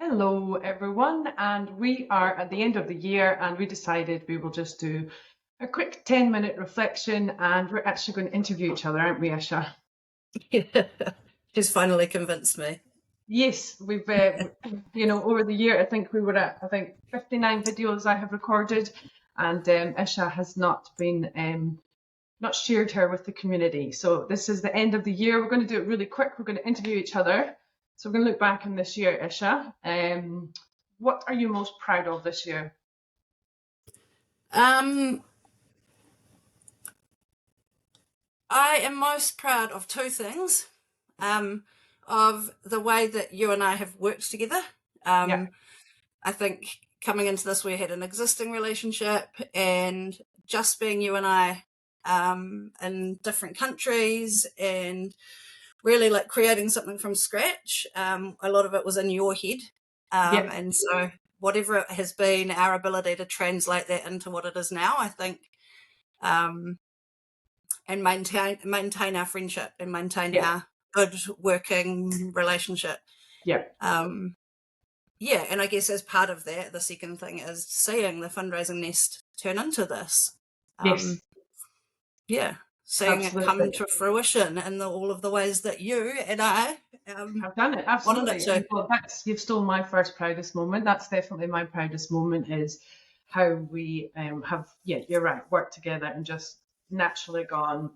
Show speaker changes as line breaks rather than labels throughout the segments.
Hello, everyone, and we are at the end of the year, and we decided we will just do a quick 10-minute reflection, and we're actually going to interview each other, aren't we, Isha?
Yeah, she's finally convinced me.
Yes, we've, over the year, I think we were at, 59 videos I have recorded, and Isha has not shared her with the community. So this is the end of the year. We're going to do it really quick. We're going to interview each other. So we're going to look back on this year, Isha. What are you most proud of this year?
Um, I am most proud of two things. Of the way that you and I have worked together.
Yeah,
I think coming into this, we had an existing relationship, and just being you and I, in different countries, and really like creating something from scratch. A lot of it was in your head,
yeah,
and so whatever it has been, our ability to translate that into what it is now, I think, um, and maintain our friendship and maintain
yeah,
our good working relationship.
yeah.
Um, yeah, and I guess as part of that, the second thing is seeing the fundraising nest turn into this.
Yes,
Yeah, seeing it come
absolutely.
to fruition in all of the ways that you and I
I've done it,
wanted it
absolutely.
to.
And well, you've stolen my first proudest moment. That's definitely my proudest moment is how we have, yeah, you're right, worked together and just naturally gone.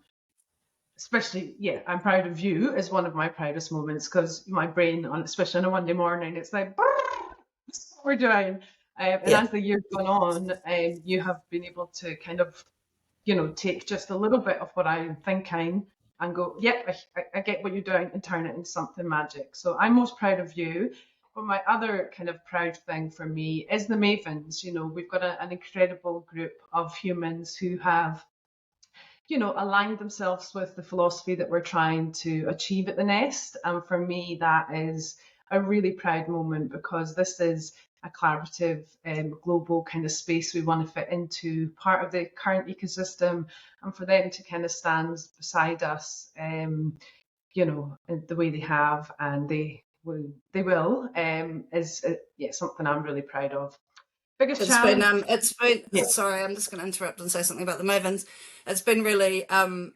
Especially, yeah, I'm proud of you is one of my proudest moments because my brain, especially on a Monday morning, it's like, this is what we're doing. And
Yeah.
as the year's gone on, you have been able to kind of, take just a little bit of what I'm thinking and go, yep, I get what you're doing and turn it into something magic. So I'm most proud of you. But my other kind of proud thing for me is the Mavens. We've got an incredible group of humans who have aligned themselves with the philosophy that we're trying to achieve at the Nest. And for me, that is a really proud moment because this is a collaborative global kind of space we want to fit into, part of the current ecosystem, and for them to kind of stand beside us, the way they have, and they will, is yeah, something I'm really proud of. Biggest challenge?
It's been,
Yeah,
sorry, I'm just going to interrupt and say something about the Mavens. It's been really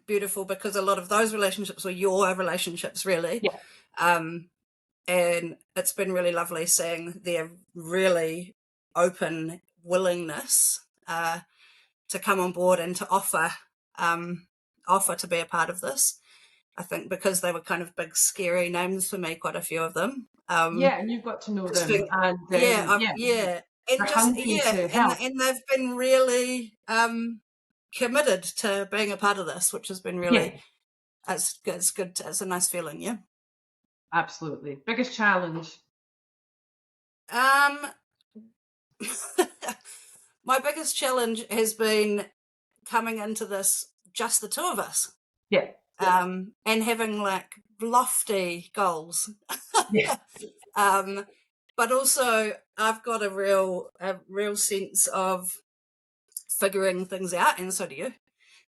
beautiful because a lot of those relationships were your relationships, really.
yeah,
Um, and it's been really lovely seeing their really open willingness to come on board and to offer to be a part of this. I think because they were kind of big, scary names for me, quite a few of them.
yeah, and you've got to know
It's
them,
been,
and yeah,
yeah,
they're
and just
hungry to help.
and they've been really committed to being a part of this, which has been
Yeah,
really it's good. It's a nice feeling, yeah.
absolutely. Biggest challenge?
Um, my biggest challenge has been coming into this just the two of us,
Yeah,
and having like lofty goals.
yeah,
But also I've got a real sense of figuring things out, and so do you.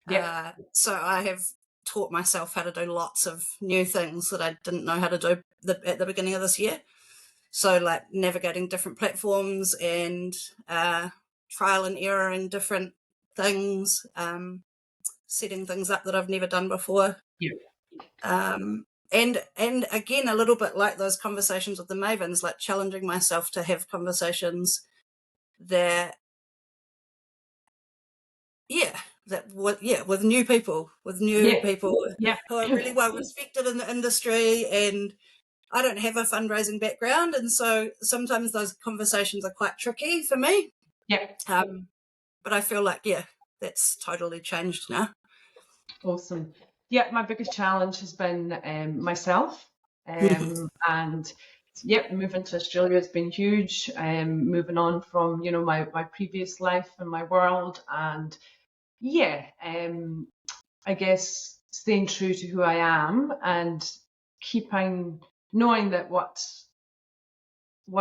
yeah,
So I have taught myself how to do lots of new things that I didn't know how to do at the beginning of this year. So like navigating different platforms and trial and error in different things, setting things up that I've never done before.
yeah,
And again, a little bit like those conversations with the Mavens, like challenging myself to have conversations that, yeah, with new people,
yeah, yeah,
who are really well respected in the industry. And I don't have a fundraising background, and so sometimes those conversations are quite tricky for me.
yeah.
But I feel like, yeah, that's totally changed now.
Awesome. Yeah, my biggest challenge has been myself, and yep, moving to Australia has been huge. Moving on from my previous life and my world, and yeah, I guess staying true to who I am and keeping knowing that what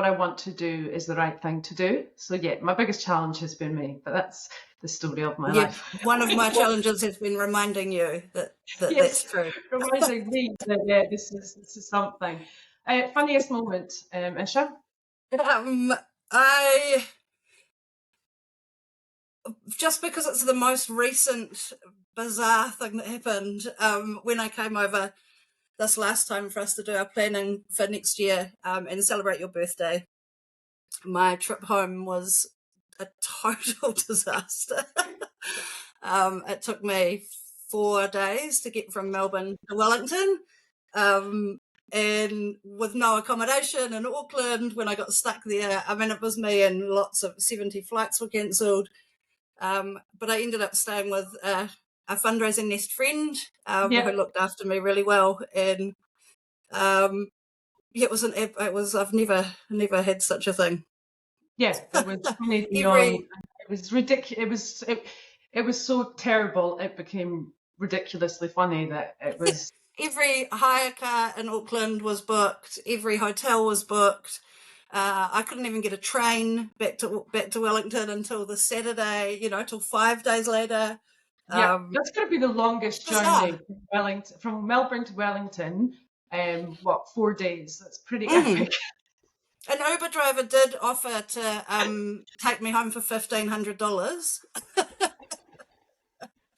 I want to do is the right thing to do. So yeah, my biggest challenge has been me, but that's the story of my
Yeah,
life.
one of my challenges has been reminding you that that's
Yes,
true.
reminding me that yeah, this is something. Funniest moment, Isha?
I just because it's the most recent bizarre thing that happened when I came over this last time for us to do our planning for next year and celebrate your birthday. My trip home was a total disaster. It took me 4 days to get from Melbourne to Wellington. And with no accommodation in Auckland, when I got stuck there, I mean, it was me and lots of 70 flights were cancelled. But I ended up staying with a fundraising nest friend who
Yeah,
looked after me really well. And it was I've never had such a thing.
yeah, it was funny beyond.
Every
It was ridiculous. It was so terrible. It became ridiculously funny that it was.
every hire car in Auckland was booked. Every hotel was booked. I couldn't even get a train back to Wellington until the Saturday. Till 5 days later.
Yeah,
Um,
that's going to be the
it's
longest
bizarre.
journey from Wellington, from Melbourne to Wellington. What, 4 days? That's pretty
Mm.
epic.
An Uber driver did offer to take me home for $1,500.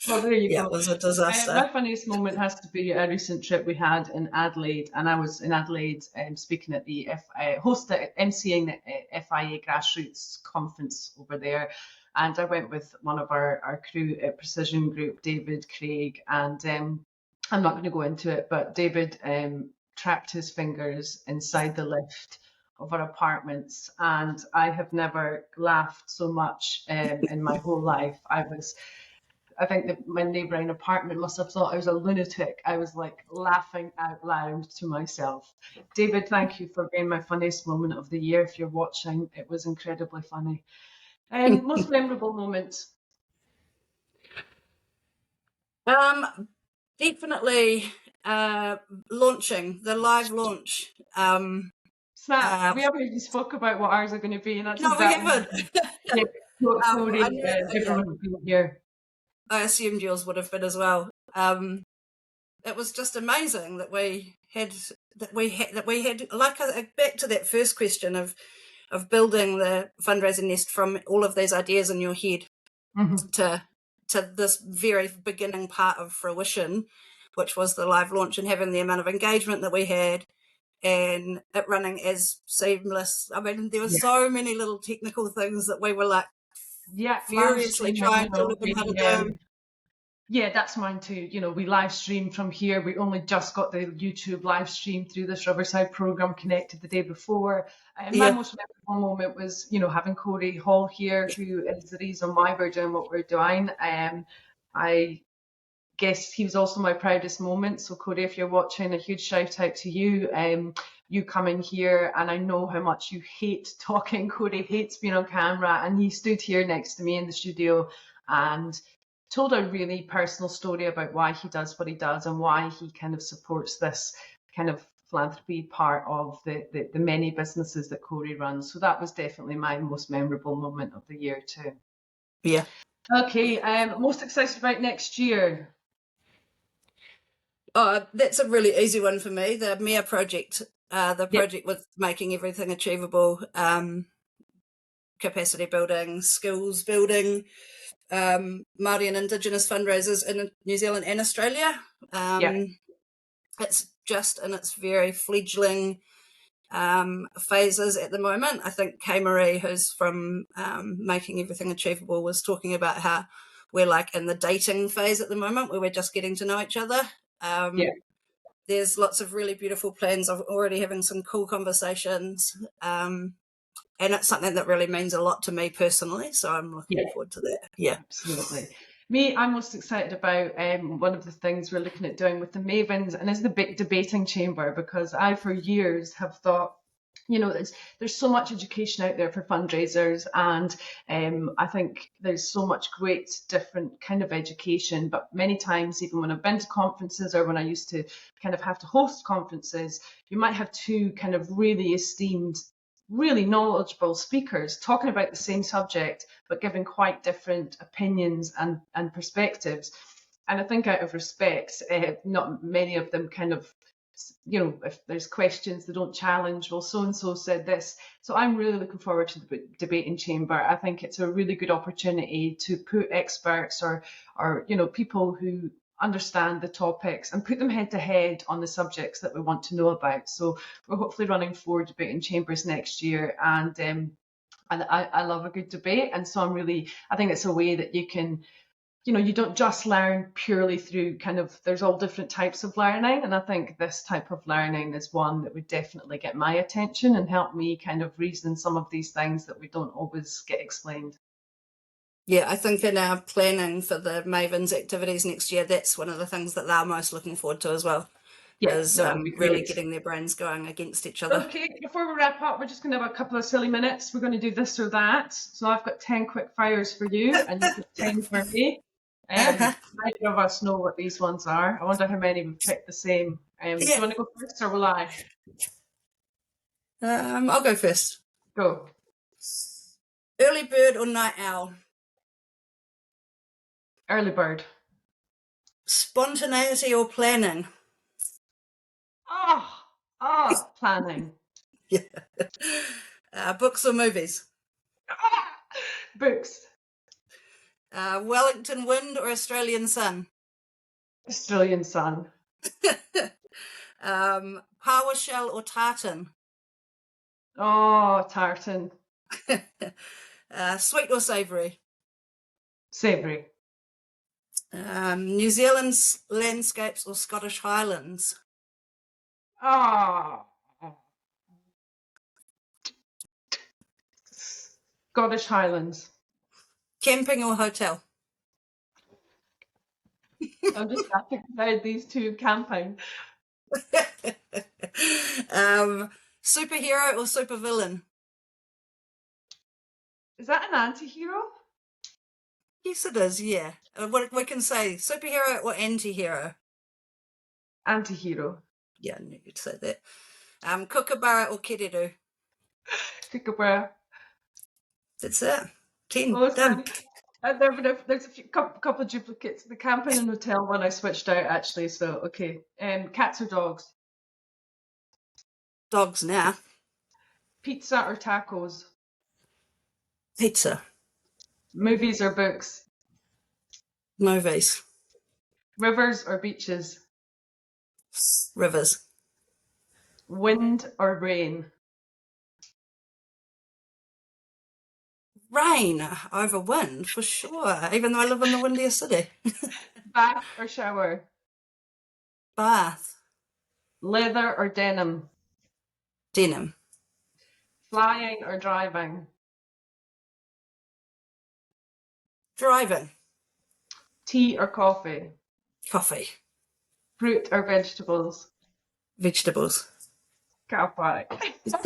Well, there you
Yeah, it
go.
was a disaster.
My funniest moment has to be a recent trip we had in Adelaide, and I was in Adelaide speaking at the MCing the FIA grassroots conference over there, and I went with one of our crew at Precision Group, David, Craig, and I'm not going to go into it, but David trapped his fingers inside the lift of our apartments, and I have never laughed so much in my whole life. I think that my neighbouring apartment must have thought I was a lunatic. I was like laughing out loud to myself. David, thank you for being my funniest moment of the year. If you're watching, it was incredibly funny. Most memorable moment.
Um, Definitely launching the live launch.
Snap.
Uh,
We haven't even spoke about what ours are going to be, and that's
no, we
exactly
haven't.
yeah, Cody
I knew
and
that, yeah,
everyone will be here.
I assumed yours would have been as well. It was just amazing that we had like back to that first question of building the fundraising nest from all of these ideas in your head
Hmm.
to this very beginning part of fruition, which was the live launch, and having the amount of engagement that we had and it running as seamless. I mean, there were
Yeah,
so many little technical things that we were like
yeah, live
furiously
streaming.
trying to learn how to do.
Yeah, that's mine too. We live stream from here. We only just got the YouTube live stream through this Riverside program connected the day before. And my
Yeah.
most memorable moment was, having Corey Hall here, who is the reason why we're doing what we're doing. I guess he was also my proudest moment. So Corey, if you're watching, a huge shout out to you. You coming here, and I know how much you hate talking. Corey hates being on camera, and he stood here next to me in the studio and told a really personal story about why he does what he does and why he kind of supports this kind of philanthropy part of the many businesses that Corey runs. So that was definitely my most memorable moment of the year too.
Yeah.
Okay, most excited about next year.
Oh, that's a really easy one for me. The MEA project, the
Yep,
project with making everything achievable, capacity building, skills building, Māori and Indigenous fundraisers in New Zealand and Australia.
yep,
It's just in its very fledgling phases at the moment. I think Kay Marie, who's from Making Everything Achievable, was talking about how we're like in the dating phase at the moment where we're just getting to know each other.
yep,
There's lots of really beautiful plans. I'm already having some cool conversations. And it's something that really means a lot to me personally. So I'm looking
yep.
forward to that. Yeah.
Absolutely. Me, I'm most excited about one of the things we're looking at doing with the Mavens, and is the big debating chamber, because I, for years, have thought, there's so much education out there for fundraisers, and I think there's so much great different kind of education. But many times, even when I've been to conferences or when I used to kind of have to host conferences, you might have two kind of really esteemed, really knowledgeable speakers talking about the same subject but giving quite different opinions and perspectives. And I think out of respect, not many of them kind of if there's questions they don't challenge, well, so and so said this. So I'm really looking forward to the debating chamber. I think it's a really good opportunity to put experts or people who understand the topics and put them head to head on the subjects that we want to know about. So we're hopefully running 4 debating chambers next year, and I love a good debate. And so I think it's a way that you can, you don't just learn purely through there's all different types of learning. And I think this type of learning is one that would definitely get my attention and help me kind of reason some of these things that we don't always get explained.
Yeah, I think in our planning for the Mavens activities next year, that's one of the things that they're most looking forward to as well,
Yeah,
is
that would be
really
great.
getting their brains going against each other.
Okay, before we wrap up, we're just going to have a couple of silly minutes. We're going to do this or that. So I've got 10 quick fires for you, and you've got 10 for me. Neither of us know what these ones are. I wonder how many we've picked the same. Do you want to go first, or will I?
I'll go first.
Go.
Early bird or night owl?
Early bird.
Spontaneity or planning?
Planning.
Yeah. Books or movies?
Books.
Wellington wind or Australian sun?
Australian sun.
PowerShell or tartan?
Tartan.
Sweet or savoury?
Savoury.
New Zealand's landscapes or Scottish Highlands?
Scottish Highlands.
Camping or hotel?
I'm just happy about these two. Camping.
Superhero or supervillain?
Is that an anti-hero?
Yes, it is, yeah. What we can say, superhero or anti-hero?
Anti-hero.
Yeah, I knew you'd say that. Kookaburra or Kereru?
Kookaburra.
That's it. 10.
Oh,
done.
There's a couple of duplicates. The camping and hotel one I switched out actually. So okay. Cats or dogs?
Dogs now.
Pizza or tacos?
Pizza.
Movies or books?
Movies.
Rivers or beaches?
Rivers.
Wind or rain?
Rain over wind, for sure, even though I live in the windiest city.
Bath or shower?
Bath.
Leather or denim?
Denim.
Flying or driving?
Driving.
Tea or coffee?
Coffee.
Fruit or vegetables?
Vegetables.
Can't buy. We've got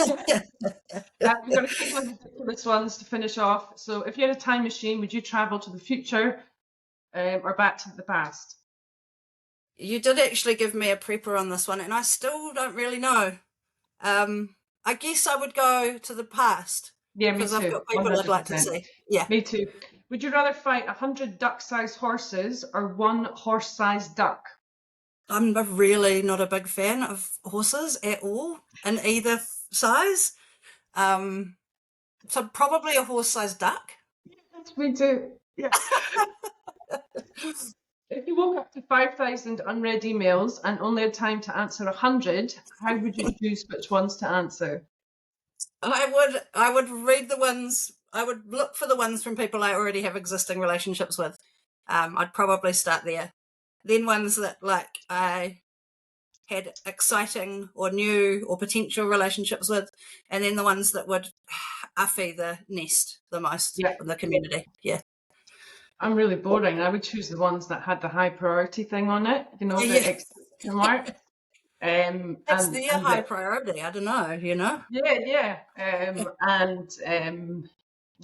a couple of ridiculous ones to finish off. So if you had a time machine, would you travel to the future or back to the past?
You did actually give me a prepper on this one, and I still don't really know. I guess I would go to the past.
Yeah, me too.
Because I've got people 100%. I'd like to see. Yeah.
Me too. Would you rather fight 100 duck-sized horses or one horse-sized duck?
I'm really not a big fan of horses at all in either size. So probably a horse-sized duck.
Yes, me too. Yeah. If you woke up to 5,000 unread emails and only had time to answer 100, how would you choose which ones to answer?
I would read the ones. I would look for the ones from people I already have existing relationships with. I'd probably start there. Then ones that I had exciting or new or potential relationships with, and then the ones that would uffy the nest the most in the community. Yeah.
I'm really boring. I would choose the ones that had the high priority thing on it, the exclamation mark.
That's their high priority. I don't know,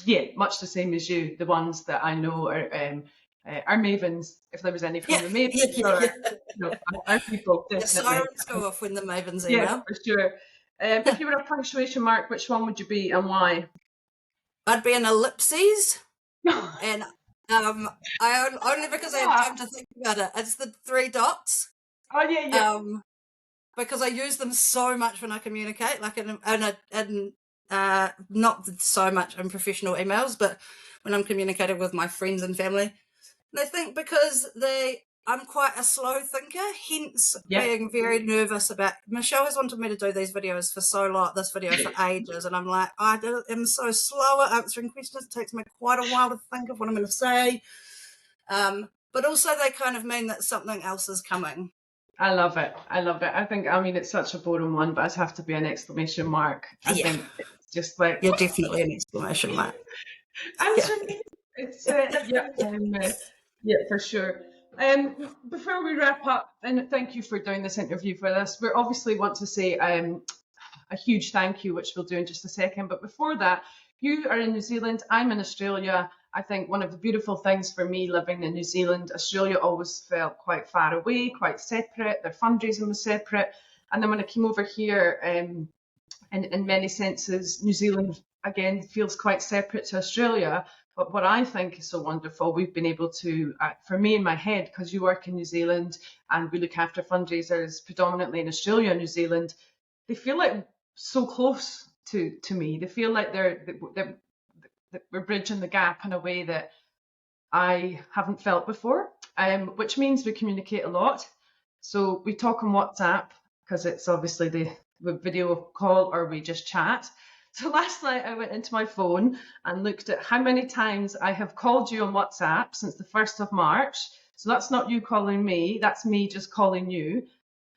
Yeah. Much the same as you. The ones that I know are mavens. If there was any from the mavens, our people definitely.
The sirens go off when the mavens email.
Yeah, for sure. If you were a punctuation mark, which one would you be and why?
I'd be an ellipses, and only because I have time to think about it. It's the 3 dots.
Oh yeah.
because I use them so much when I communicate, like not so much in professional emails, but when I'm communicating with my friends and family. And I think because I'm quite a slow thinker, hence
Yeah,
being very nervous about. Michelle has wanted me to do these videos for so long, this video for ages, and I'm like, I'm so slow at answering questions. It takes me quite a while to think of what I'm going to say. But also they kind of mean that something else is coming.
I love it. I love it. I mean, it's such a boring one, but it has to be an exclamation mark. I
Yeah,
think it's just like,
you're definitely an exclamation mark. Yeah.
answer me. It's yeah, for sure. Before we wrap up, and thank you for doing this interview for us. We obviously want to say a huge thank you, which we'll do in just a second. But before that, you are in New Zealand, I'm in Australia. I think one of the beautiful things for me living in New Zealand, Australia always felt quite far away, quite separate. Their fundraising was separate. And then when I came over here, in many senses, New Zealand again feels quite separate to Australia. But what I think is so wonderful, we've been able to, for me in my head, because you work in New Zealand and we look after fundraisers predominantly in Australia and New Zealand, they feel like so close to me. They feel like they're we're bridging the gap in a way that I haven't felt before, which means we communicate a lot. So we talk on WhatsApp because it's obviously the video call, or we just chat. So last night I went into my phone and looked at how many times I have called you on WhatsApp since the 1st of March. So that's not you calling me, that's me just calling you.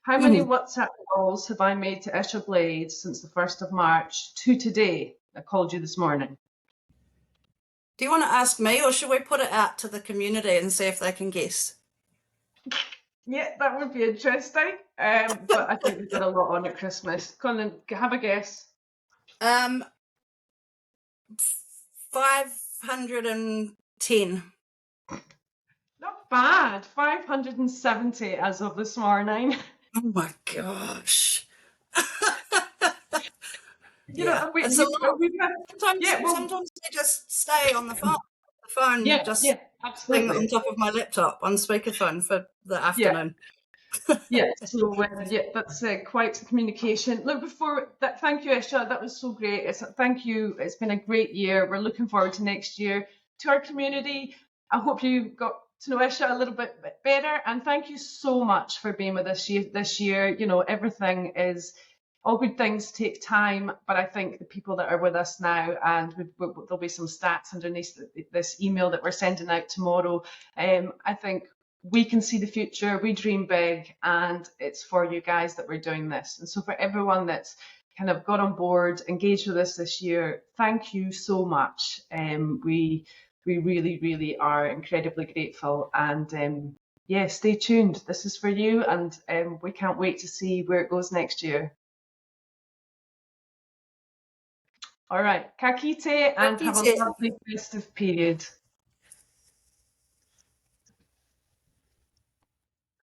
How many
Mm.
WhatsApp calls have I made to Isha Blades since the 1st of March to today? I called you this morning.
Do you want to ask me, or should we put it out to the community and see if they can guess?
Yeah, that would be interesting. But I think we've got a lot on at Christmas. Colin, have a guess.
510.
Not bad. 570 as of this morning.
Oh my gosh.
You know,
Yeah,
and we,
it's a lot.
we've had, yeah, well,
Sometimes they just stay on the phone. The phone just
yeah,
sitting on
absolutely.
top of my laptop on speakerphone for the
Yeah,
afternoon.
yeah. So yeah, that's quite the communication. Look, before that, thank you, Isha. That was so great. Thank you. It's been a great year. We're looking forward to next year. To our community, I hope you got to know Isha a little bit better. And thank you so much for being with us this year. You know, everything is, all good things take time, but I think the people that are with us now, and there'll be some stats underneath this email that we're sending out tomorrow. I think we can see the future, we dream big, and it's for you guys that we're doing this. And so for everyone that's kind of got on board, engaged with us this year, thank you so much. We really, really are incredibly grateful. And yeah, stay tuned. This is for you, and we can't wait to see where it goes next year. All right, ka kite, and have a lovely festive period.